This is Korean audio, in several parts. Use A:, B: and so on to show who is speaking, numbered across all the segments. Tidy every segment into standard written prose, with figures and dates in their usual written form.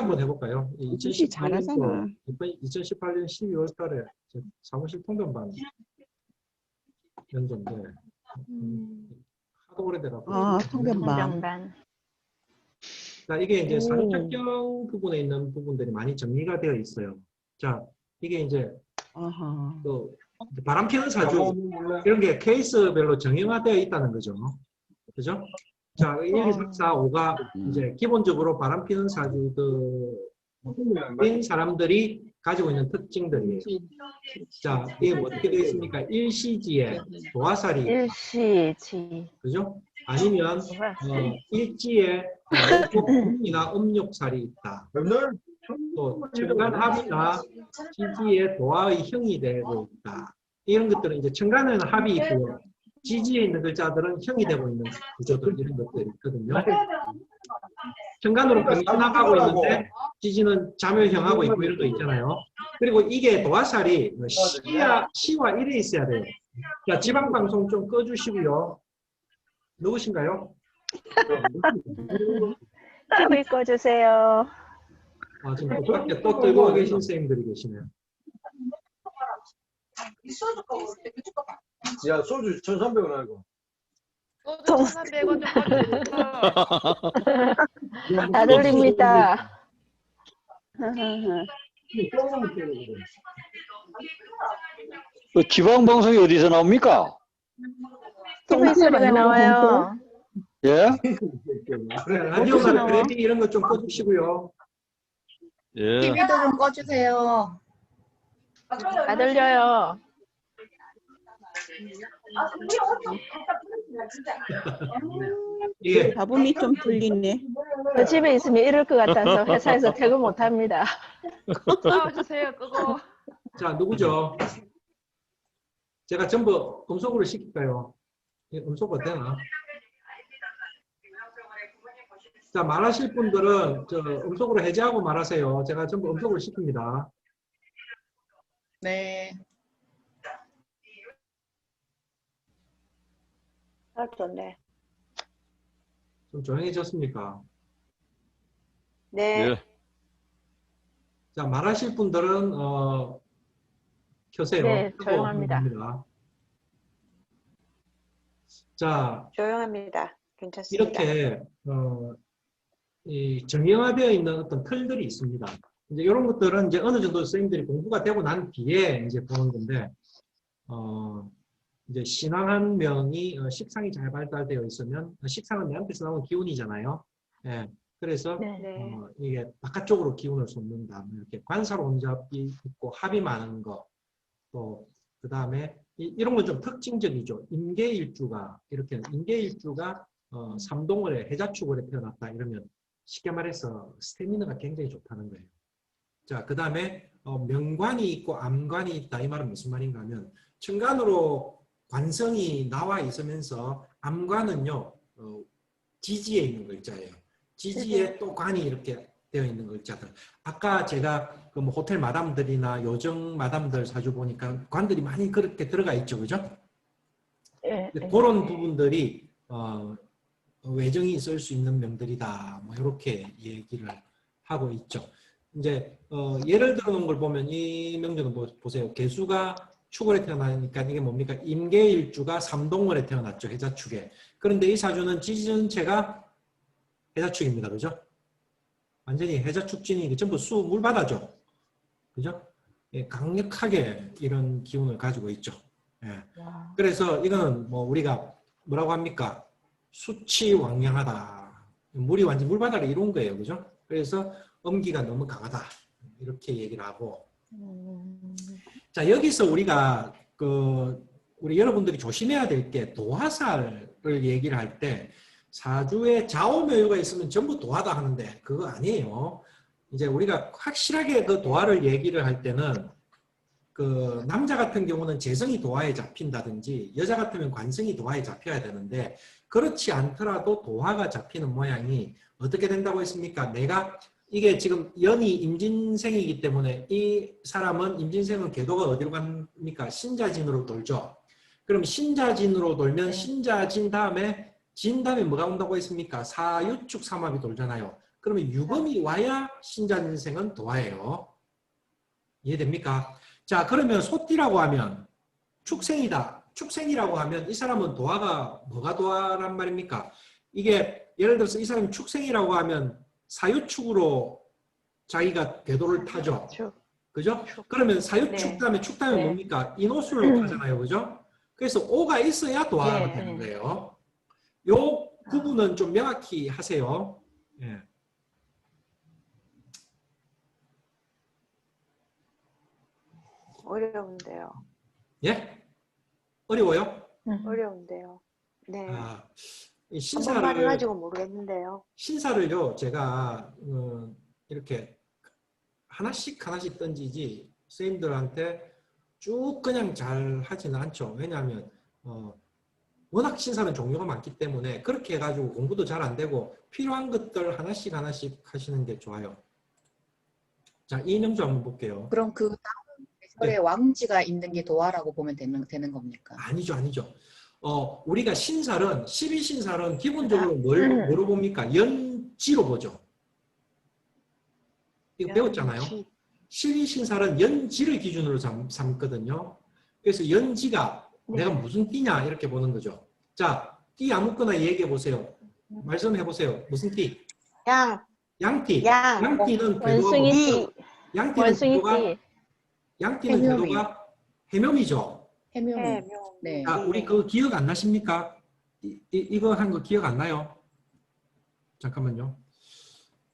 A: 한번 해볼까요?
B: 혹시 잘하잖아.
A: 2018년 12월 달에 사무실 통변반 연도인데 하도 오래돼가지고.
B: 아, 통변반.
A: 자, 이게 이제 사전특경 부분에 있는 부분들이 많이 정리가 되어 있어요. 자, 이게 이제 또 바람피는 사주 이런 게 케이스별로 정형화되어 있다는 거죠. 그죠? 자, 1, 2, 3, 4, 5가 이제 기본적으로 바람피는 사주인 사람들이 가지고 있는 특징들이에요. 자, 이게 뭐 어떻게 되어 있습니까? 일시지에 도화살이 있다.
C: 일시지.
A: 그죠? 아니면 일지에 목금이나 음욕살이 있다. 또 천간합이나 지지에 도화의 형이 되고 있다. 이런 것들은 이제 천간에는 합이 있고요. 지지에 있는 글자들은 형이 되고 있는 구조들 이런 것들이 있거든요. 천간으로 병신합하고 있는데 지지는 자멸형하고 있고 이런 거 있잖아요. 그리고 이게 도화살이 시와 일에 있어야 돼요. 자, 지방방송 좀 꺼주시고요. 누구신가요?
C: TV 꺼주세요.
A: 아, 지금 밖에 또 들고 계신 선생님들이 계시네요.
D: 야, 소주 1,300원 알고.
E: 소주 1,300원 좀
C: 다 들립니다.
F: 지방방송이 어디서 나옵니까?
C: TV 소리가 나와요.
F: 예?
A: 라디오나 텔레비 이런 거 좀 꺼주시고요.
F: 예.
E: TV도 좀 꺼주세요.
C: 다 들려요.
A: 예.
B: 다분히 좀 들리네.
C: 저 집에 있으면 이럴 것 같아서 회사에서 퇴근 못합니다.
E: 나와주세요, 끄고.
A: 자, 누구죠? 제가 전부 음속으로 시킬까요? 음속으로 되나? 자, 말하실 분들은 음속으로 해제하고 말하세요. 제가 전부 음속으로 시킵니다.
E: 네.
C: 좋네.
A: 좀 조용해졌습니까?
C: 네.
F: 예.
A: 자, 말하실 분들은 켜세요.
C: 네,
A: 끄고
C: 조용합니다.
A: 합니다. 자,
C: 조용합니다. 괜찮습니다.
A: 이렇게 이 정형화되어 있는 어떤 틀들이 있습니다. 이제 이런 것들은 이제 어느 정도 선생님들이 공부가 되고 난 뒤에 이제 보는 건데, 이제 신앙 한 명이 식상이 잘 발달되어 있으면, 식상은 내한테서 나온 기운이잖아요. 예. 그래서 이게 바깥쪽으로 기운을 쏟는다. 이렇게 관사론잡이 있고 합이 많은 거, 또 그 다음에 이런 건 좀 특징적이죠. 임계일주가 이렇게 임계일주가 삼동월에 해자축월에 태어났다 이러면 쉽게 말해서 스태미너가 굉장히 좋다는 거예요. 자, 그 다음에 명관이 있고 암관이 있다. 이 말은 무슨 말인가 하면 천간으로 관성이 나와 있으면서 암관은요 지지에 있는 글자예요. 지지에 또 관이 이렇게 되어 있는 글자들. 아까 제가 그 뭐 호텔 마담들이나 요정 마담들 사주 보니까 관들이 많이 그렇게 들어가 있죠, 그죠? 그런 부분들이 외정이 있을 수 있는 명들이다. 뭐 이렇게 얘기를 하고 있죠. 이제 예를 들어 놓은 걸 보면 이 명절은 보세요. 개수가 축월에 태어나니까 이게 뭡니까? 임계일주가 삼동월에 태어났죠. 해자축에. 그런데 이 사주는 지지 전체가 해자축입니다. 그죠? 완전히 해자축진이 전부 물바다죠. 그죠? 예, 강력하게 이런 기운을 가지고 있죠. 예. 그래서 이거는 뭐 우리가 뭐라고 합니까? 수치왕량하다. 물이 완전 물바다를 이룬 거예요. 그죠? 그래서 음기가 너무 강하다. 이렇게 얘기를 하고. 자, 여기서 우리가 우리 여러분들이 조심해야 될 게 도화살을 얘기를 할 때 사주에 좌우묘유가 있으면 전부 도화다 하는데 그거 아니에요. 이제 우리가 확실하게 그 도화를 얘기를 할 때는 그 남자 같은 경우는 재성이 도화에 잡힌다든지 여자 같으면 관성이 도화에 잡혀야 되는데 그렇지 않더라도 도화가 잡히는 모양이 어떻게 된다고 했습니까? 내가 이게 지금 연이 임진생이기 때문에 이 사람은 임진생은 궤도가 어디로 갑니까? 신자진으로 돌죠. 그럼 신자진으로 돌면 신자진 다음에 진 다음에 뭐가 온다고 했습니까? 사유축 삼합이 돌잖아요. 그러면 유금이 와야 신자진생은 도화예요. 이해됩니까? 자, 그러면 소띠라고 하면 축생이다. 축생이라고 하면 이 사람은 도화가 뭐가 도화란 말입니까? 이게 예를 들어서 이 사람이 축생이라고 하면 사유축으로 자기가 궤도를 타죠. 그죠? 그러면 사유축 다음에 축 다음에 뭡니까? 인호술로 타잖아요. 그죠? 그래서 오가 있어야 도화가 되는 거예요. 요 구분은 좀 명확히 하세요. 예.
G: 어려운데요.
A: 예? 어려워요?
G: 어려운데요. 네.
A: 아, 이
G: 한 번만
A: 신사를
G: 해가지고 모르겠는데요.
A: 신사를요 제가 이렇게 하나씩 던지지 선생님들한테 쭉 그냥 잘 하지는 않죠. 왜냐하면 워낙 신사는 종류가 많기 때문에 그렇게 해가지고 공부도 잘 안 되고 필요한 것들 하나씩 하시는 게 좋아요. 자, 이인영주 한번 볼게요.
H: 그럼 그 다음 배설에 왕지가 있는 게 도화라고 보면 되는 겁니까?
A: 아니죠. 우리가 신살은 12신살은 기본적으로 뭐로 봅니까? 연지로 보죠. 이거 배웠잖아요. 12신살은 연지를 기준으로 삼거든요. 그래서 연지가 내가 무슨 띠냐 이렇게 보는 거죠. 자, 띠 아무거나 얘기해 보세요. 말씀해 보세요. 무슨 띠? 양띠. 양띠는
C: 원숭이띠.
A: 양띠는 궤도가 해묘미죠.
H: 해묘미. 네.
A: 자, 우리 그거 기억 안 나십니까? 이거 한 거 기억 안 나요? 잠깐만요.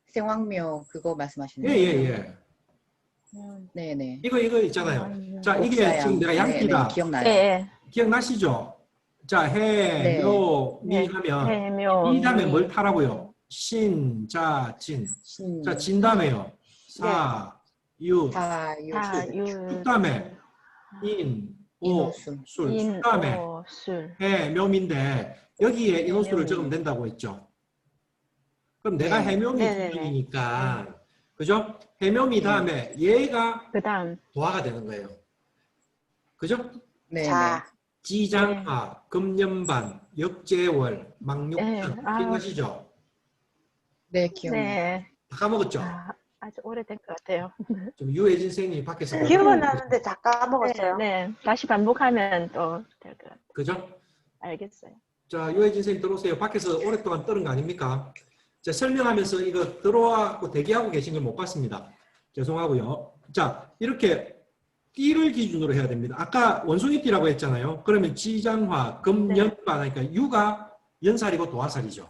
H: 생황묘 그거 말씀하시는
A: 예.
H: 네네.
A: 이거 있잖아요. 자, 이게
H: 옥사양.
A: 지금 내가 양띠다.
H: 네, 기억나요.
C: 네.
A: 기억나시죠? 자, 해, 묘, 미 하면
C: 해묘.
A: 이 다음에 뭘 타라고요? 신, 자, 진. 자, 진 다음에요. 사, 유, 술 다음에 인, 오, 술. 술 다음에 해, 묘미인데 여기에 인호술을 적으면 된다고 했죠. 그럼 내가 해묘미 기준이니까 그죠? 해묘미 다음에 얘가
C: 그다음
A: 도화가 되는 거예요. 그죠?
H: 네.
A: 지장화, 금년반, 역재월, 망육천 기억하시죠?
H: 네, 기억나요.
C: 네.
A: 다 까먹었죠?
C: 아주 오래된 것 같아요.
A: 좀 유혜진 선생님이 밖에서
G: 기억은 나는데 다 까먹었어요.
C: 네. 다시 반복하면 또 될 것 같아요.
A: 그죠?
C: 알겠어요.
A: 자, 유혜진 선생님 들어오세요. 밖에서 오랫동안 떨은 거 아닙니까? 자, 설명하면서 이거 들어와고 대기하고 계신 걸 못 봤습니다. 죄송하고요. 자, 이렇게 띠를 기준으로 해야 됩니다. 아까 원숭이띠라고 했잖아요. 그러면 지장화, 금연반 하니까 유가 연살이고 도화살이죠.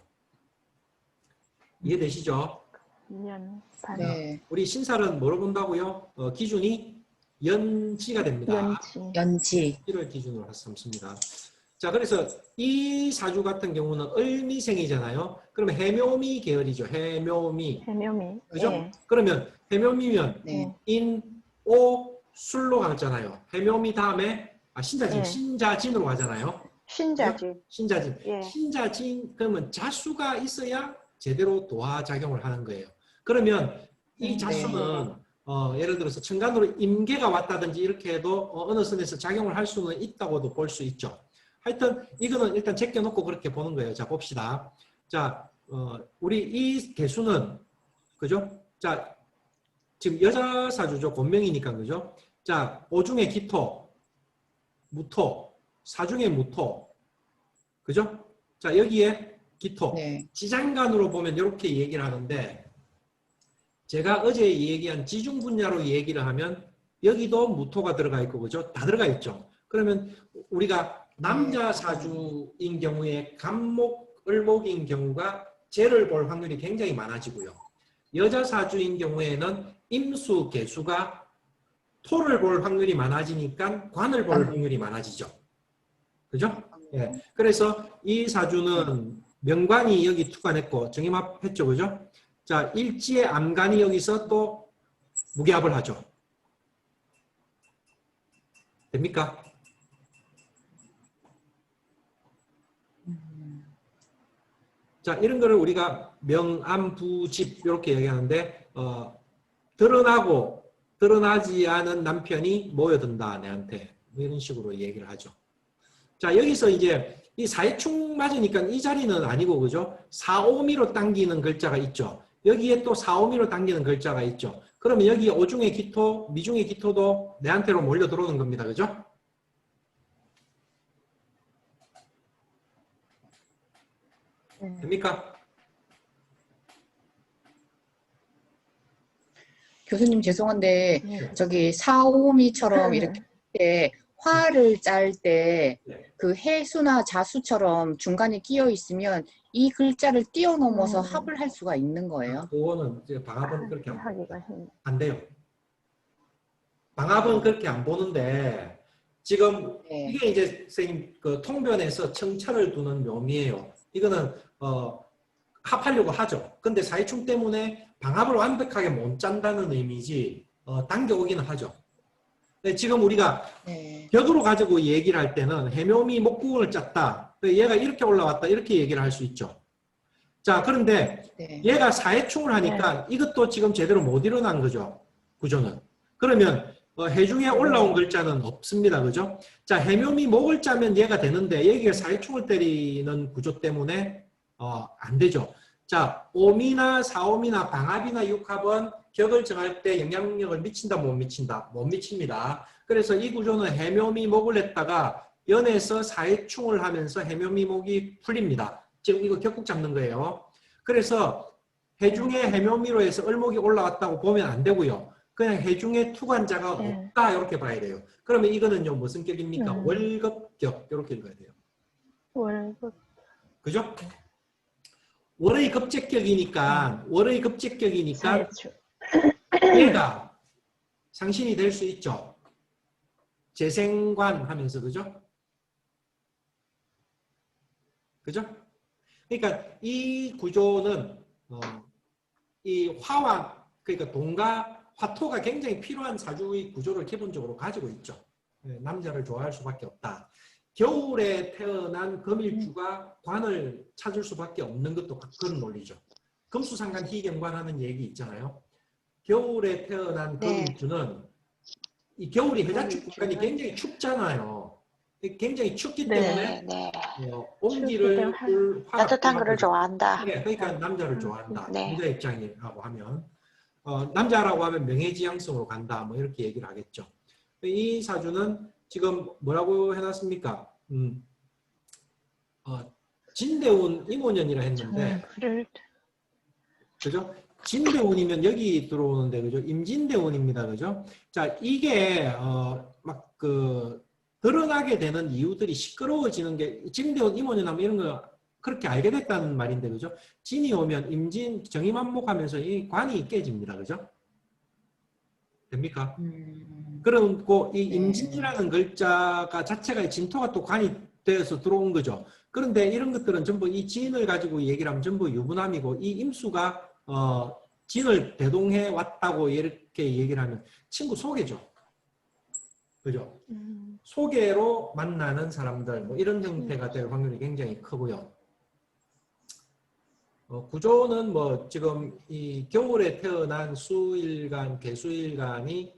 A: 이해되시죠?
H: 네.
A: 우리 신살은 뭐로 본다고요? 기준이 연지가 됩니다.
H: 연지.
A: 를 기준으로 삼습니다. 자, 그래서 이 사주 같은 경우는 을미생이잖아요. 그러면 해묘미 계열이죠. 해묘미. 그죠?
C: 네.
A: 그러면 해묘미면
H: 네.
A: 인, 오, 술로 가잖아요. 해묘미 다음에 신자진, 신자진으로 가잖아요.
G: 신자진.
A: 신자진.
G: 예.
A: 신자진 그러면 자수가 있어야 제대로 도화 작용을 하는 거예요. 그러면 이 자수는 예를 들어서 천간으로 임계가 왔다든지 이렇게 해도 어느 선에서 작용을 할 수는 있다고도 볼 수 있죠. 하여튼 이거는 일단 제껴놓고 그렇게 보는 거예요. 자, 봅시다. 자, 우리 이 개수는 그죠? 자, 지금 여자 사주죠. 권명이니까 그죠? 자, 오중에 기토, 무토, 사중에 무토, 그죠? 자, 여기에 기토. 지장간으로 보면 이렇게 얘기를 하는데 제가 어제 얘기한 지중 분야로 얘기를 하면 여기도 무토가 들어가 있고 그죠? 다 들어가 있죠. 그러면 우리가 남자 사주인 경우에 간목, 을목인 경우가 재를 볼 확률이 굉장히 많아지고요. 여자 사주인 경우에는 임수, 개수가 토를 볼 확률이 많아지니까 관을 볼 확률이 많아지죠. 그죠? 예. 그래서 이 사주는 명관이 여기 투관했고 정임합했죠. 그죠? 자, 일지의 암간이 여기서 또 무게합을 하죠. 됩니까? 자, 이런 거를 우리가 명암부집 이렇게 얘기하는데 드러나고 드러나지 않은 남편이 모여든다 내한테 이런 식으로 얘기를 하죠. 자, 여기서 이제 이 사해충 맞으니까 이 자리는 아니고 그죠? 사오미로 당기는 글자가 있죠. 여기에 또 4, 5미로 당기는 글자가 있죠. 그러면 여기 오중의 기토, 미중의 기토도 내한테로 몰려 들어오는 겁니다. 그죠? 됩니까?
H: 교수님 죄송한데
C: 네.
H: 저기 4, 5미처럼 이렇게 할 때 화를 짤 때 그 해수나 자수처럼 중간에 끼어 있으면 이 글자를 뛰어넘어서 합을 할 수가 있는 거예요.
A: 그거는 이제 방합은 그렇게
C: 하기가 힘.
A: 안 돼요. 방합은 그렇게 안 보는데 지금
H: 네.
A: 이게 이제 선생님 그 통변에서 청차를 두는 묘미예요. 이거는 합하려고 하죠. 근데 사회충 때문에 방합을 완벽하게 못 짠다는 의미지 당겨오기는 하죠. 근데 지금 우리가
H: 네.
A: 벽으로 가지고 얘기를 할 때는 해묘미 목구를 짰다. 얘가 이렇게 올라왔다. 이렇게 얘기를 할 수 있죠. 자, 그런데
H: 네.
A: 얘가 사회충을 하니까 이것도 지금 제대로 못 일어난 거죠. 구조는. 그러면 해중에 올라온 글자는 없습니다. 그죠? 자, 해묘미 목을 짜면 얘가 되는데 여기가 사회충을 때리는 구조 때문에 안 되죠. 자, 5미나 4, 5미나 방합이나 6합은 격을 정할 때 영향력을 미친다, 못 미친다? 못 미칩니다. 그래서 이 구조는 해묘미 목을 냈다가 연에서 사회충을 하면서 해묘미 목이 풀립니다. 지금 이거 격국 잡는 거예요. 그래서 해중에 해묘미로 해서 을목이 올라왔다고 보면 안 되고요. 그냥 해중에 투관자가 없다 이렇게 봐야 돼요. 그러면 이거는요 무슨 격입니까? 월급격 이렇게 읽어야 돼요.
C: 월급.
A: 그죠? 월의 급제격이니까 월의 급제격이니까
C: 사회충.
A: 얘가 상신이 될 수 있죠. 재생관 하면서 그죠? 그죠? 그러니까 이 구조는 이 화와 그러니까 동과 화토가 굉장히 필요한 사주의 구조를 기본적으로 가지고 있죠. 남자를 좋아할 수밖에 없다. 겨울에 태어난 금일주가 관을 찾을 수밖에 없는 것도 그런 논리죠. 금수상관 희경관하는 얘기 있잖아요. 겨울에 태어난 금일주는 이 겨울이 해자축 국간이 굉장히 춥잖아요. 굉장히 춥기 때문에 온기를
G: 따뜻한 거를 좋아한다.
A: 네, 그러니까 남자를 좋아한다.
G: 네.
A: 남자 입장이라고 하면 남자라고 하면 명예지향성으로 간다. 뭐 이렇게 얘기를 하겠죠. 이 사주는 지금 뭐라고 해놨습니까? 진대운 임오년이라 했는데 그죠? 진대운이면 여기 들어오는데 그죠? 임진대운입니다. 그죠? 자, 이게 막 그 드러나게 되는 이유들이 시끄러워지는 게 진대운 임오년 하면 이런 거 그렇게 알게 됐다는 말인데 그죠? 진이 오면 임진 정임한목하면서 이 관이 깨집니다. 그죠? 됩니까? 그리고 이 임진이라는 글자가 자체가 진토가 또 관이 되어서 들어온 거죠. 그런데 이런 것들은 전부 이 진을 가지고 얘기를 하면 전부 유부남이고 이 임수가 진을 대동해 왔다고 이렇게 얘기를 하면 친구 소개죠. 그죠? 소개로 만나는 사람들 뭐 이런 형태가 될 확률이 굉장히 크고요. 구조는 뭐 지금 이 겨울에 태어난 수일간, 개수일간이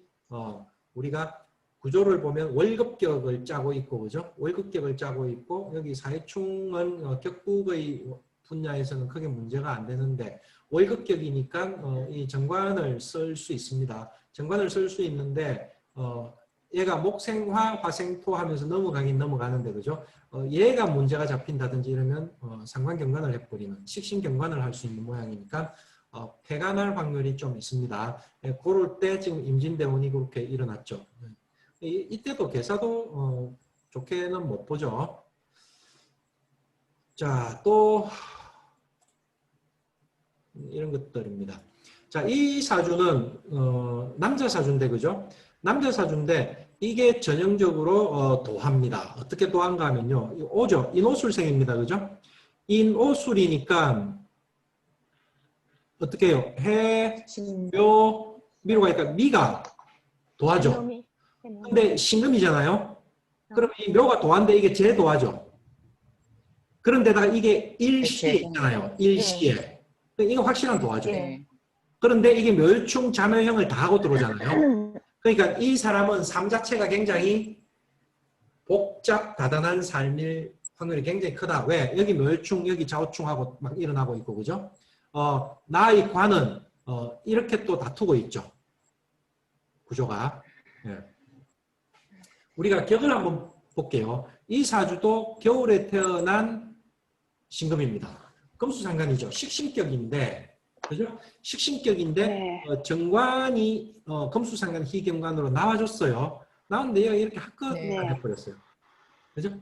A: 우리가 구조를 보면 월급격을 짜고 있고 그죠? 월급격을 짜고 있고 여기 사회충은 격국의 분야에서는 크게 문제가 안 되는데 월급격이니까 이 정관을 쓸 수 있습니다. 정관을 쓸 수 있는데 얘가 목생화, 화생토 하면서 넘어가긴 넘어가는데 그죠? 얘가 문제가 잡힌다든지 이러면 상관경관을 해버리는 식신경관을 할 수 있는 모양이니까 폐간할 확률이 좀 있습니다. 그럴 때 지금 임진대운이 그렇게 일어났죠. 이때도 계사도 좋게는 못 보죠. 자, 또 이런 것들입니다. 자, 이 사주는 남자 사주인데 그죠? 남자 사주인데 이게 전형적으로 도합니다. 어떻게 도한가 하면요. 오죠. 인오술생입니다. 그죠? 인오술이니까 어떻게 해요? 해, 묘, 미로 가니까 미가 도하죠. 근데 신금이잖아요. 그럼 이 묘가 도한데 이게 제도하죠. 그런데다가 이게 일시에 있잖아요. 일시에. 이거 확실한 도하죠. 그런데 이게 묘충 자묘형을 다 하고 들어오잖아요. 그러니까 이 사람은 삶 자체가 굉장히 복잡 다단한 삶일 확률이 굉장히 크다. 왜? 여기 묘충, 여기 좌우충하고 막 일어나고 있고, 그죠? 나의 관은 이렇게 또 다투고 있죠. 구조가. 예. 우리가 격을 한번 볼게요. 이 사주도 겨울에 태어난 신금입니다. 금수상관이죠. 식신격인데, 그죠? 식신격인데
C: 네.
A: 정관이 금수상관 희경관으로 나와줬어요. 나왔는데 얘가 이렇게 합거가
H: 네.
A: 돼버렸어요. 그죠?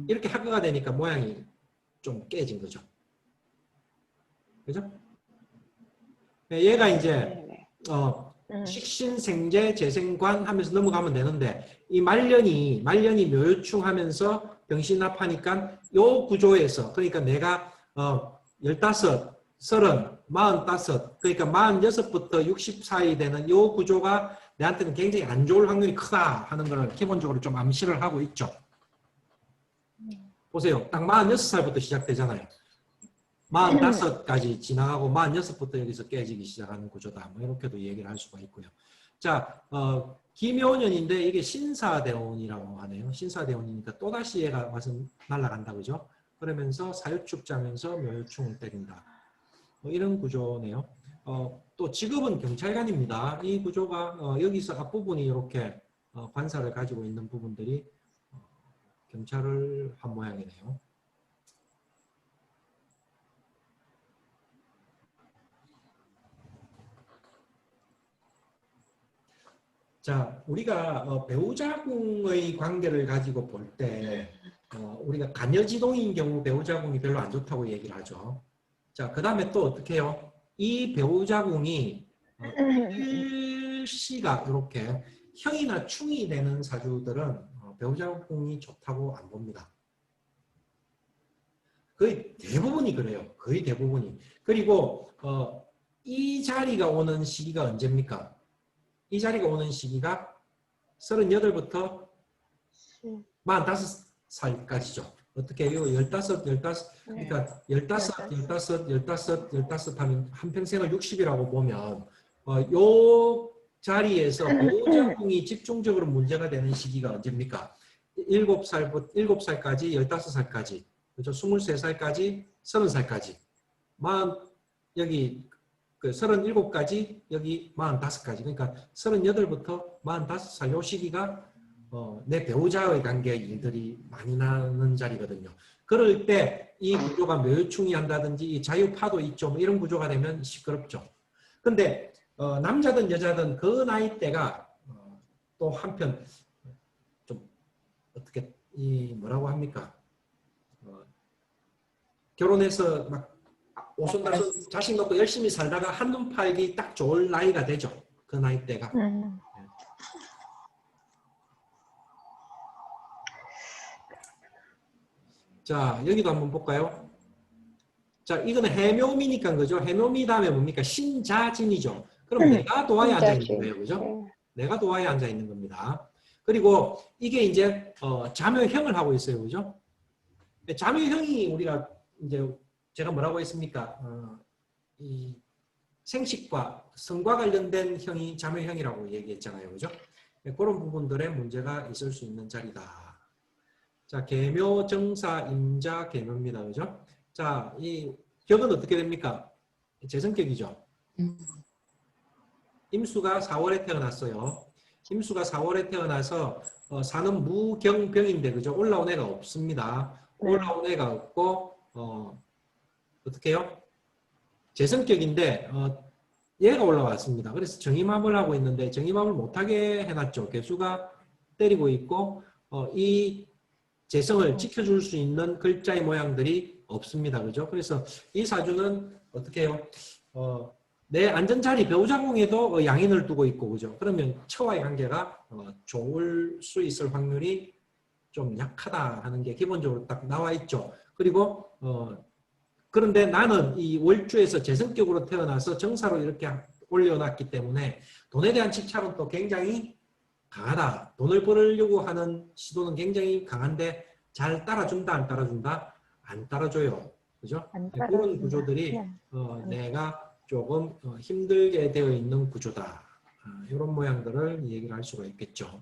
A: 이렇게 합거가 되니까 모양이 좀 깨진 거죠. 그죠? 얘가 이제 식신생재 재생관 하면서 넘어가면 되는데 이 말년이 묘유충 하면서 병신합하니까 요 구조에서 그러니까 내가 15, 30, 45 그러니까 46부터 60 사이 되는 요 구조가 내한테는 굉장히 안 좋을 확률이 크다 하는 걸 기본적으로 좀 암시를 하고 있죠. 보세요. 딱 46살부터 시작되잖아요. 45까지 지나가고 46부터 여기서 깨지기 시작하는 구조다. 뭐 이렇게도 얘기를 할 수가 있고요. 자, 기묘년인데 이게 신사대운이라고 하네요. 신사대운이니까 또다시 얘가 와서 날아간다. 그죠? 그러면서 사유축 자면서 묘유충을 때린다. 뭐 이런 구조네요. 또 직업은 경찰관입니다. 이 구조가 여기서 앞부분이 이렇게 관사를 가지고 있는 부분들이 경찰을 한 모양이네요. 자, 우리가 배우자궁의 관계를 가지고 볼 때 우리가 간여지동인 경우 배우자궁이 별로 안 좋다고 얘기를 하죠. 자, 그 다음에 또 어떻게 해요? 이 배우자궁이 일시가 이렇게 형이나 충이 되는 사주들은 배우자궁이 좋다고 안 봅니다. 거의 대부분이 그래요. 거의 대부분이. 그리고 이 자리가 오는 시기가 언제입니까? 이 자리가 오는 시기가 38부터 45살까지죠. 어떻게 해요? 15 그러니까 15 하면 한평생을 60이라고 보면 요 자리에서 배우자궁이 집중적으로 문제가 되는 시기가 언제입니까? 7살까지 15살까지 그렇죠? 23살까지 30살까지 여기 그 37까지 여기 45까지 그러니까 38부터 45살 요 시기가 내 배우자의 관계 일들이 많이 나는 자리거든요. 그럴 때 이 구조가 묘유충이 한다든지 이 자유파도 있죠. 뭐 이런 구조가 되면 시끄럽죠. 근데 남자든 여자든 그 나이대가 또 한편 좀 어떻게 뭐라고 합니까? 결혼해서 막 오손다손 자식 놓고 열심히 살다가 한눈 팔기 딱 좋을 나이가 되죠. 그 나이대가. 자, 여기도 한번 볼까요? 자, 이거는 해묘미니까 그죠? 해묘미 다음에 뭡니까? 신자진이죠. 그럼 내가 도화에 앉아 있는 거예요. 그죠? 내가 도화에 앉아 있는 겁니다. 그리고 이게 이제 자묘형을 하고 있어요. 그죠? 자묘형이 우리가 이제 제가 뭐라고 했습니까? 이 생식과 성과 관련된 형이 자묘형이라고 얘기했잖아요. 그죠? 그런 부분들에 문제가 있을 수 있는 자리다. 자, 계묘, 정사, 임자, 계묘입니다. 그죠? 자, 이 격은 어떻게 됩니까? 재성격이죠. 임수가 4월에 태어났어요. 임수가 4월에 태어나서 사는 무경병인데 그죠? 올라온 애가 없습니다. 올라온 애가 없고 어떻게 해요? 재성격인데 얘가 올라왔습니다. 그래서 정임합을 하고 있는데 정임합을 못하게 해놨죠. 개수가 때리고 있고 이 재성을 지켜줄 수 있는 글자의 모양들이 없습니다. 그죠? 그래서 이 사주는 어떻게 해요? 내 안전자리 배우자궁에도 양인을 두고 있고 그죠? 그러면 처와의 관계가 좋을 수 있을 확률이 좀 약하다 하는 게 기본적으로 딱 나와 있죠. 그리고 그런데 나는 이 월주에서 재성격으로 태어나서 정사로 이렇게 올려놨기 때문에 돈에 대한 집착은 또 굉장히 강하다. 돈을 벌려고 하는 시도는 굉장히 강한데 잘 따라준다 안 따라준다? 안 따라줘요. 그죠? 그런 구조들이 내가 조금 힘들게 되어 있는 구조다. 이런 모양들을 얘기를 할 수가 있겠죠.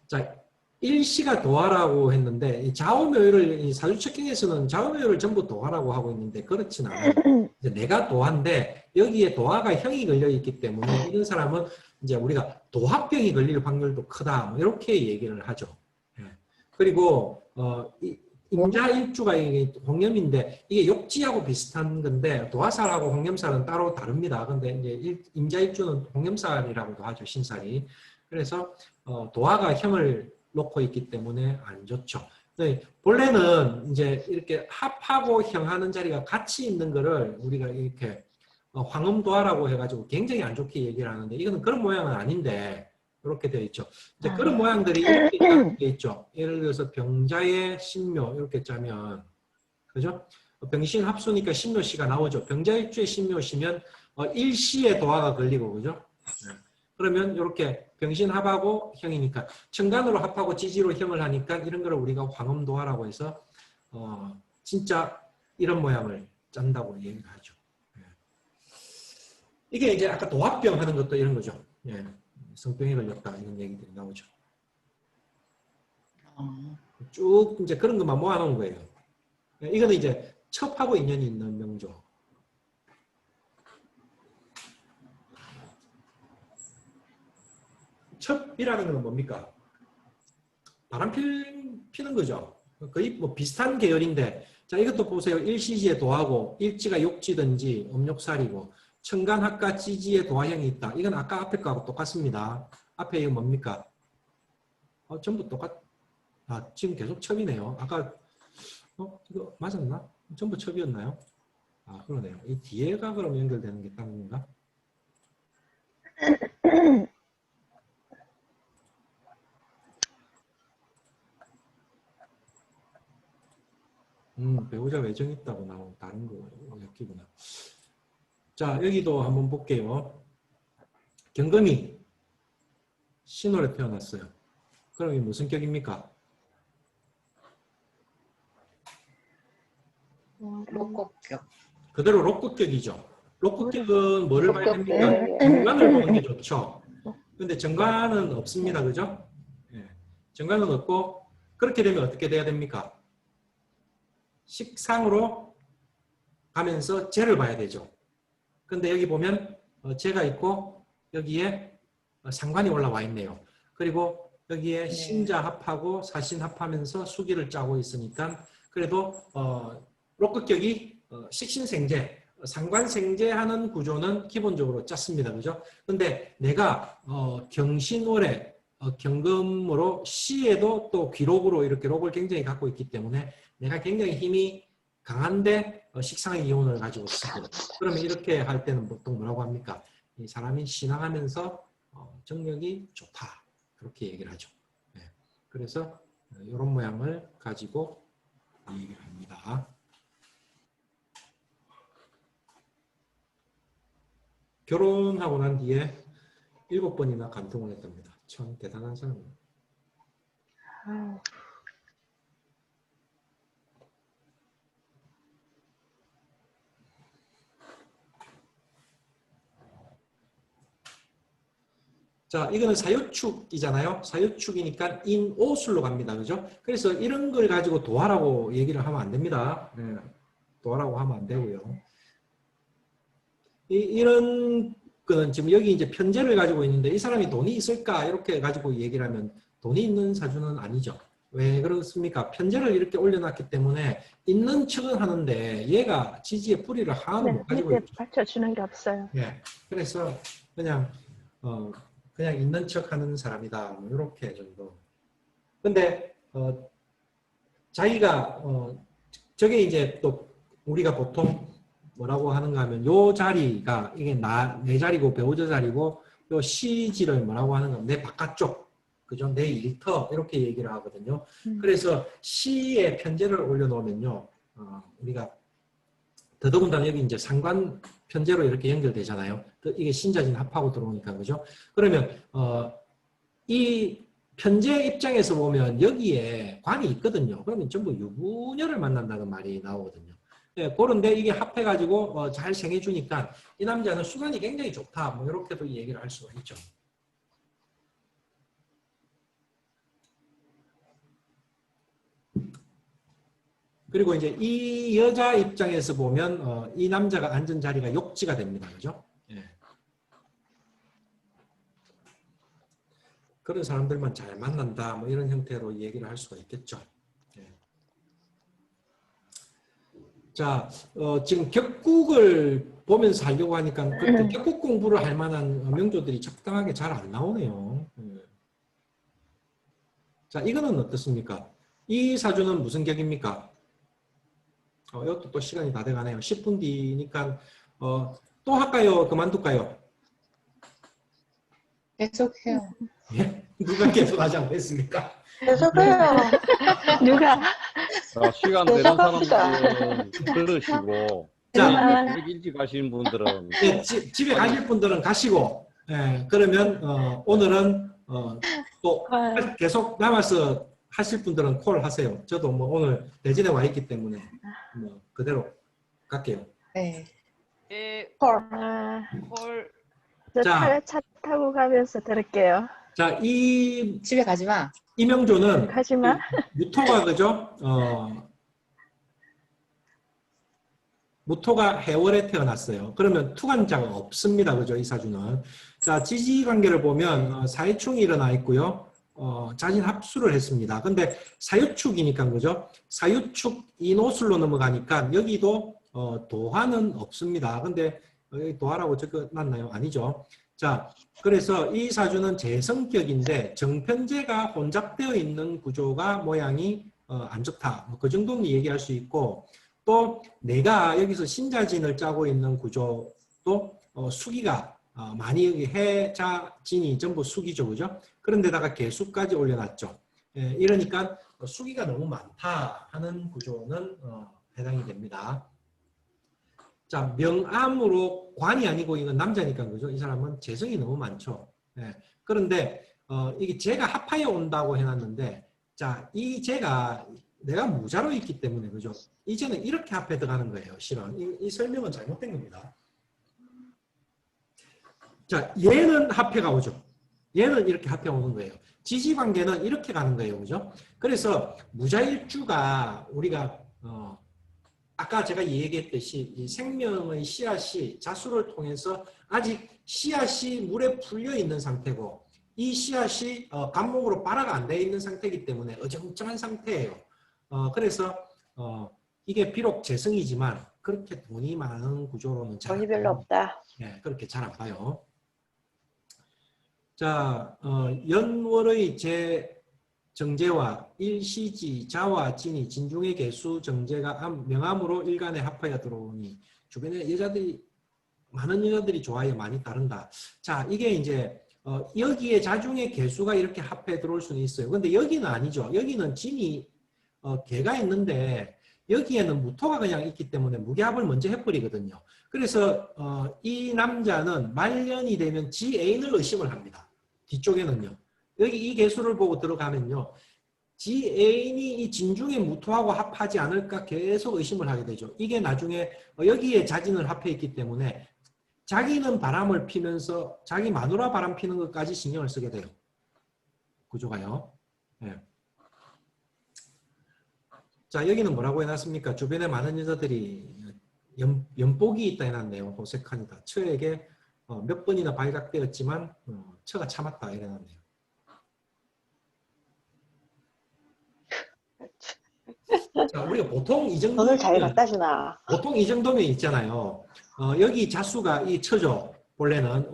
A: 자, 일시가 도하라고 했는데 이 좌우묘율을 이 사주책경에서는 좌우묘율을 전부 도하라고 하고 있는데 그렇지는 않아요. 이제 내가 도하인데 여기에 도하가 형이 걸려 있기 때문에 이런 사람은 이제 우리가 도합병이 걸릴 확률도 크다 뭐 이렇게 얘기를 하죠. 예. 그리고 임자일주가 이게 홍염인데 이게 욕지하고 비슷한 건데 도화살하고 홍염살은 따로 다릅니다. 근데 이제 임자일주는 홍염살이라고도 하죠. 신살이. 그래서 도화가 형을 놓고 있기 때문에 안 좋죠. 본래는 이제 이렇게 합하고 형하는 자리가 같이 있는 거를 우리가 이렇게 황음도화라고 해가지고 굉장히 안 좋게 얘기를 하는데 이거는 그런 모양은 아닌데 이렇게 되어 있죠. 이제 그런 모양들이 이렇게 되어 있죠. 예를 들어서 병자의 신묘 이렇게 짜면 그죠? 병신 합수니까 신묘시가 나오죠. 병자일주의 신묘시면 일시에 도화가 걸리고 그죠? 네. 그러면 이렇게 병신합하고 형이니까 천간으로 합하고 지지로 형을 하니까 이런 거를 우리가 황음도화라고 해서 진짜 이런 모양을 짠다고 얘기를 하죠. 예. 이게 이제 아까 도합병 하는 것도 이런 거죠. 예. 성병에 걸렸다 이런 얘기들이 나오죠. 쭉 이제 그런 것만 모아놓은 거예요. 예. 이거는 이제 첩하고 인연이 있는 명조. 첩이라는 건 뭡니까? 바람 피는 거죠. 거의 뭐 비슷한 계열인데, 자, 이것도 보세요. 일시지에 도하고, 일지가 욕지든지 음욕살이고, 천간합과 지지에 도화형이 있다. 이건 아까 앞에 거하고 똑같습니다. 앞에 이거 뭡니까? 전부 지금 계속 첩이네요. 아까, 이거 맞았나? 전부 첩이었나요? 그러네요. 이 뒤에가 그럼 연결되는 게 다른 건가? 배우자 외정 있다고 나온 다른 거였구나. 자, 여기도 한번 볼게요. 경금이 신월에 태어났어요. 그럼 이게 무슨 격입니까?
H: 록곡격.
A: 그대로 록극격이죠. 록극격은 뭐를 봐야 됩니까? 정관을 보는 게 좋죠. 근데 정관은 없습니다. 그죠? 예. 정관은 없고 그렇게 되면 어떻게 돼야 됩니까? 식상으로 가면서 재를 봐야 되죠. 근데 여기 보면 재가 있고 여기에 상관이 올라와 있네요. 그리고 여기에 신자 합하고 사신 합하면서 수기를 짜고 있으니까 그래도 록극격이 식신생재, 상관생재하는 구조는 기본적으로 짰습니다. 그죠? 근데 내가 경신월에 경금으로 시에도 또 귀록으로 이렇게 록을 굉장히 갖고 있기 때문에 내가 굉장히 힘이 강한데 식상의 이혼을 가지고 있어요. 그러면 이렇게 할 때는 보통 뭐라고 합니까? 이 사람이 신앙하면서 정력이 좋다. 그렇게 얘기를 하죠. 네. 그래서 이런 모양을 가지고 얘기를 합니다. 결혼하고 난 뒤에 7번이나 간통을 했답니다. 참 대단한 사람이에요. 자, 이거는 사유축이잖아요. 사유축이니까 인오술로 갑니다. 그죠? 그래서 이런 걸 가지고 도화라고 얘기를 하면 안 됩니다. 네. 도화라고 하면 안 되고요. 이런 거는 지금 여기 이제 편제를 가지고 있는데 이 사람이 돈이 있을까? 이렇게 가지고 얘기를 하면 돈이 있는 사주는 아니죠. 왜 그렇습니까? 편제를 이렇게 올려놨기 때문에 있는 척은 하는데 얘가 지지의 뿌리를 하나도 못 가지고 있죠.
C: 받쳐주는 게 없어요.
A: 예. 그래서 그냥 있는 척하는 사람이다. 뭐 이렇게 정도. 근데 자기가 저게 이제 또 우리가 보통 뭐라고 하는가 하면 요 자리가 이게 내 자리고 배우자 자리고 요 시지를 뭐라고 하는가 하면 내 바깥쪽 그죠? 내 일터 이렇게 얘기를 하거든요. 그래서 시에 편제를 올려놓으면요. 우리가 더더군다나 여기 이제 상관 편제로 이렇게 연결되잖아요. 이게 신자진 합하고 들어오니까 그죠? 그러면 이 편제 입장에서 보면 여기에 관이 있거든요. 그러면 전부 유부녀를 만난다는 말이 나오거든요. 예, 그런데 이게 합해가지고 잘 생해주니까 이 남자는 수간이 굉장히 좋다. 뭐 이렇게도 얘기를 할 수가 있죠. 그리고 이제 이 여자 입장에서 보면 이 남자가 앉은 자리가 욕지가 됩니다. 그죠? 예. 그런 사람들만 잘 만난다. 뭐 이런 형태로 얘기를 할 수가 있겠죠. 예. 자, 지금 격국을 보면서 하려고 하니까 그때 격국 공부를 할 만한 명조들이 적당하게 잘 안 나오네요. 예. 자, 이거는 어떻습니까? 이 사주는 무슨 격입니까? 이것도 또 시간이 다 돼가네요. 10분 뒤니까 또 할까요? 그만둘까요?
H: 계속해요.
A: 예? 누가 계속 하지 않고 했습니까?
G: 계속해요.
C: 누가?
F: 자, 시간 되는 사람들은 들으시고,
A: 자,
F: 일찍 가시는 분들은
A: 예, 집에 가실 분들은 가시고, 예, 그러면 오늘은 또 계속 남아서 하실 분들은 콜 하세요. 저도 뭐 오늘 대전에 와 있기 때문에 뭐 그대로 갈게요.
H: 네.
E: 예,
C: 아,
E: 헐.
C: 저
A: 자.
C: 차 타고 가면서 들을게요.
A: 자, 이
H: 집에 가지 마.
A: 이명조는
C: 가지마.
A: 무토가 그죠? 무토가 해월에 태어났어요. 그러면 투간자가 없습니다. 그죠? 이 사주는. 자, 지지관계를 보면 사유충이 일어나 있고요. 자진 합수를 했습니다. 근데 사유축이니까 그죠? 사유축 인호술로 넘어가니까 여기도 도화는 없습니다. 근데 여기 도화라고 적어놨나요? 아니죠. 자, 그래서 이 사주는 재성격인데 정편제가 혼잡되어 있는 구조가 모양이 안 좋다. 그 정도는 얘기할 수 있고, 또 내가 여기서 신자진을 짜고 있는 구조도 수기가 많이 여기 해자 진이 전부 수기죠, 그죠? 그런데다가 개수까지 올려놨죠. 예, 이러니까 수기가 너무 많다 하는 구조는 해당이 됩니다. 자, 명암으로 관이 아니고 이건 남자니까 그죠? 이 사람은 재성이 너무 많죠. 예, 그런데 이게 재가 합하여 온다고 해놨는데, 자, 이 재가 내가 무자로 있기 때문에 그죠? 이제는 이렇게 합해 들어가는 거예요. 실은 이 설명은 잘못된 겁니다. 자, 얘는 합해가 오죠. 얘는 이렇게 합해 오는 거예요. 지지관계는 이렇게 가는 거예요. 그죠? 그래서 무자일주가 우리가 아까 제가 얘기했듯이 이 생명의 씨앗이 자수를 통해서 아직 씨앗이 물에 풀려 있는 상태고 이 씨앗이 간목으로 발화가 안 되어 있는 상태이기 때문에 어정쩡한 상태예요. 그래서 이게 비록 재성이지만 그렇게 돈이 많은 구조로는 잘
G: 돈이 별로 없다.
A: 네, 그렇게 잘 안 봐요. 자, 연월의 정제와 일시지, 자와 진이 진중의 개수 정제가 명암으로 일간에 합하여 들어오니 주변에 여자들이 많은 여자들이 좋아요. 많이 따른다. 자, 이게 이제 여기에 자중의 개수가 이렇게 합해 들어올 수는 있어요. 근데 여기는 아니죠. 여기는 진이 개가 있는데 여기에는 무토가 그냥 있기 때문에 무게합을 먼저 해버리거든요. 그래서 이 남자는 말년이 되면 지애인을 의심을 합니다. 뒤쪽에는요. 여기 이 개수를 보고 들어가면요. 지애인이 이 진중의 무토하고 합하지 않을까 계속 의심을 하게 되죠. 이게 나중에 여기에 자진을 합해 있기 때문에 자기는 바람을 피면서 자기 마누라 바람 피는 것까지 신경을 쓰게 돼요. 구조가요. 네. 자, 여기는 뭐라고 해놨습니까? 주변에 많은 여자들이 연복이 있다 해놨네요. 호색하니다. 처에게 몇 번이나 발각되었지만 처가 참았다 이래놨네요. 자, 우리가 보통 이 정도
G: 돈을 잘 갖다 주나.
A: 보통 이 정도면 있잖아요. 여기 자수가 이 처죠. 원래는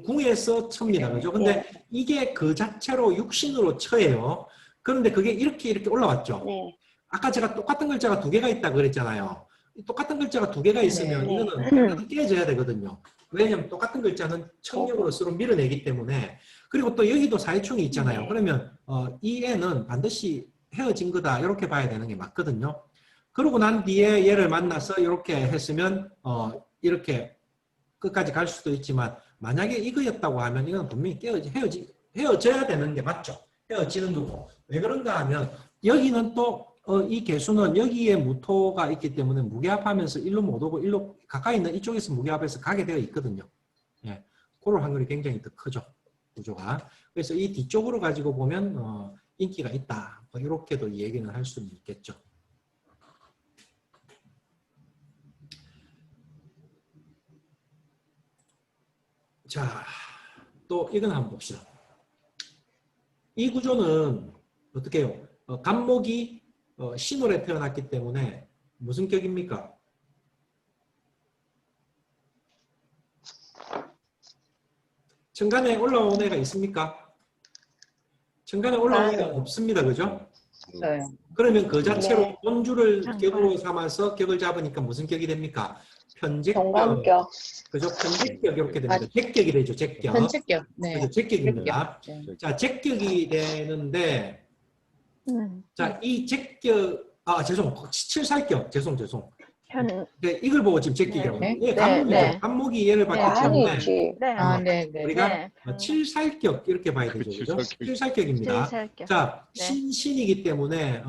A: 궁에서 처입니다. 그죠? 근데 이게 그 자체로 육신으로 처예요. 그런데 그게 이렇게 올라왔죠.
G: 네.
A: 아까 제가 똑같은 글자가 두 개가 있다고 그랬잖아요. 똑같은 글자가 두 개가 있으면
G: 네.
A: 이거는 깨져야 되거든요. 왜냐하면 똑같은 글자는 청력으로 서로 밀어내기 때문에. 그리고 또 여기도 사회충이 있잖아요. 그러면 이 애는 반드시 헤어진 거다 이렇게 봐야 되는 게 맞거든요. 그러고 난 뒤에 얘를 만나서 이렇게 했으면 이렇게 끝까지 갈 수도 있지만 만약에 이거였다고 하면 이건 분명히 헤어져야 되는 게 맞죠. 헤어지는 거고. 왜 그런가 하면 여기는 또 이 개수는 여기에 무토가 있기 때문에 무게합하면서 일로 못 오고 일로 가까이 있는 이쪽에서 무게합해서 가게 되어 있거든요. 예, 그럴 확률이 굉장히 더 크죠. 구조가. 그래서 이 뒤쪽으로 가지고 보면 인기가 있다. 뭐 이렇게도 얘기는 할 수는 있겠죠. 자, 또 이건 한번 봅시다. 이 구조는 어떻게 해요? 간목이 신월에 태어났기 때문에 무슨 격입니까? 천간에 올라온 애가 있습니까? 천간에 올라온 애가 없습니다. 그죠?
H: 있어요.
A: 그러면 그 자체로
G: 네.
A: 본주를
C: 정관.
A: 격으로 삼아서 격을 잡으니까 무슨 격이 됩니까? 편제격.
G: 정관격.
A: 그죠? 편제격 이렇게 됩니다.
H: 아,
A: 제격이 되죠. 제격.
H: 편측격. 네.
A: 그죠? 제격입니다.
H: 네.
A: 자, 제격이 되는데 자, 이 제격 죄송. 칠살격. 죄송.
C: 현,
A: 네, 이걸 보고 지금 제격이라고.
H: 네.
A: 예,
C: 네,
A: 간목이죠.
C: 네.
A: 간목이 얘를 받기
C: 네,
A: 때문에
G: 아니지.
C: 네.
H: 아, 네, 네.
A: 우리가
C: 네.
A: 칠살격 이렇게 봐야 되죠. 그죠?
F: 칠살격.
A: 칠살격입니다.
C: 칠살격.
A: 자,
C: 네.
A: 신이기 때문에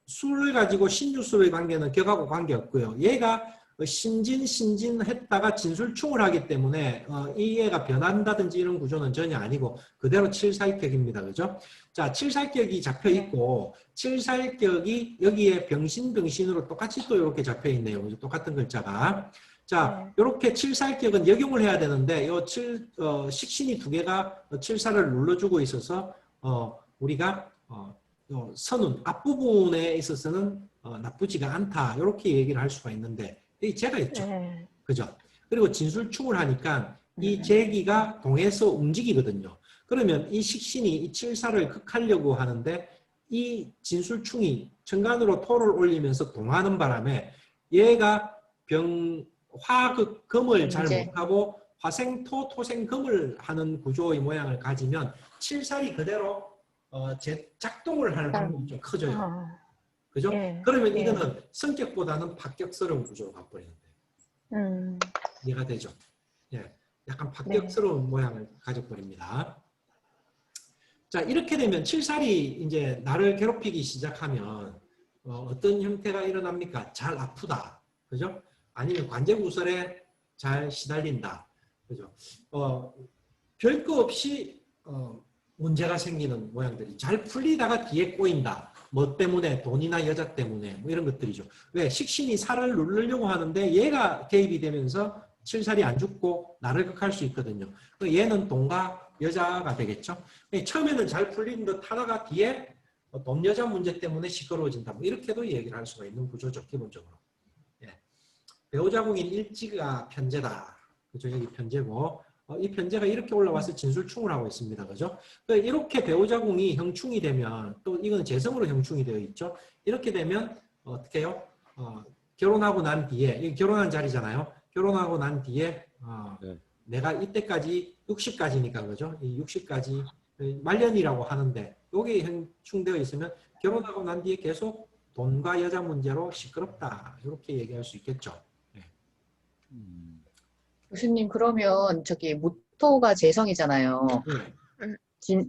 A: 수를 가지고 신유수의 관계는 격하고 관계없고요. 얘가 신진했다가 진술충을 하기 때문에 이 애가 변한다든지 이런 구조는 전혀 아니고 그대로 칠살격입니다. 그죠? 자, 칠살격이 잡혀 있고 칠살격이 여기에 병신으로 똑같이 또 이렇게 잡혀 있네요. 그죠? 똑같은 글자가. 자, 이렇게 칠살격은 역용을 해야 되는데 식신이 두 개가 칠살을 눌러주고 있어서 우리가 선운 앞부분에 있어서는 나쁘지가 않다. 이렇게 얘기를 할 수가 있는데 이 재가 있죠.
C: 네.
A: 그죠? 그리고 진술충을 하니까 이 재기가 동해서 움직이거든요. 그러면 이 식신이 이 칠살을 극하려고 하는데 이 진술충이 천간으로 토를 올리면서 동하는 바람에 얘가 화극금을 잘
H: 이제.
A: 못하고 화생토, 토생금을 하는 구조의 모양을 가지면 칠살이 그대로 작동을 하는 확률이 좀 커져요. 그죠?
C: 예,
A: 그러면
C: 예.
A: 이거는 성격보다는 박격스러운 구조로 가버리는데 이해가 되죠? 예, 약간 박격스러운 모양을 가져버립니다. 자, 이렇게 되면 칠살이 이제 나를 괴롭히기 시작하면 어떤 형태가 일어납니까? 잘 아프다, 그죠? 아니면 관제구설에 잘 시달린다, 그죠? 별거 없이 문제가 생기는 모양들이 잘 풀리다가 뒤에 꼬인다. 뭐 때문에? 돈이나 여자 때문에 뭐 이런 것들이죠. 왜? 식신이 살을 누르려고 하는데 얘가 개입이 되면서 칠살이 안 죽고 나를 극할 수 있거든요. 얘는 돈과 여자가 되겠죠. 처음에는 잘 풀리는 듯 하다가 뒤에 돈 여자 문제 때문에 시끄러워진다. 뭐 이렇게도 얘기를 할 수가 있는 구조죠. 기본적으로. 예. 배우자궁인 일지가 편제다. 그죠? 여기 편제고 이 편제가 이렇게 올라와서 진술충을 하고 있습니다. 그죠? 이렇게 배우자궁이 형충이 되면 또 이건 재성으로 형충이 되어 있죠. 이렇게 되면 어떻게 해요? 결혼하고 난 뒤에 이게 결혼한 자리잖아요. 결혼하고 난 뒤에
F: 네.
A: 내가 이때까지 60까지니까 그죠? 이 60까지 말년이라고 하는데 여기에 형충되어 있으면 결혼하고 난 뒤에 계속 돈과 여자 문제로 시끄럽다. 이렇게 얘기할 수 있겠죠. 네.
H: 교수님, 그러면 저기 무토가 재성이잖아요.
A: 네.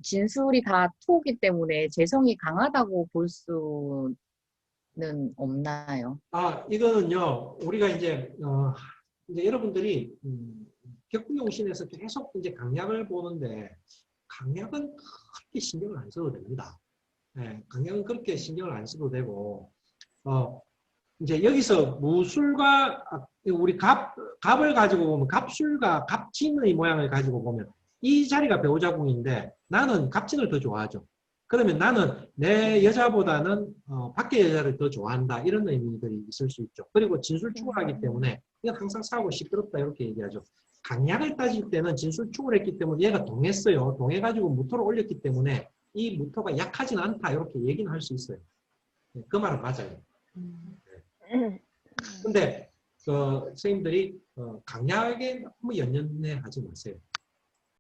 H: 진술이 다 토기 때문에 재성이 강하다고 볼 수는 없나요?
A: 이거는요, 우리가 이제 여러분들이 격국용신에서 계속 이제 강약을 보는데, 강약은 그렇게 신경을 안 써도 됩니다. 네, 강약은 그렇게 신경을 안 써도 되고, 이제 여기서 무술과 우리 갑을 가지고 보면 갑술과 갑진의 모양을 가지고 보면 이 자리가 배우자궁인데 나는 갑진을 더 좋아하죠. 그러면 나는 내 여자보다는 밖의 여자를 더 좋아한다. 이런 의미들이 있을 수 있죠. 그리고 진술충을 하기 때문에 그냥 항상 싸우고 시끄럽다 이렇게 얘기하죠. 강약을 따질 때는 진술충을 했기 때문에 얘가 동했어요. 동해가지고 무토를 올렸기 때문에 이 무토가 약하진 않다. 이렇게 얘기는 할 수 있어요. 그 말은 맞아요. 근데 선생님들이 강약에 너무 연연해 하지 마세요.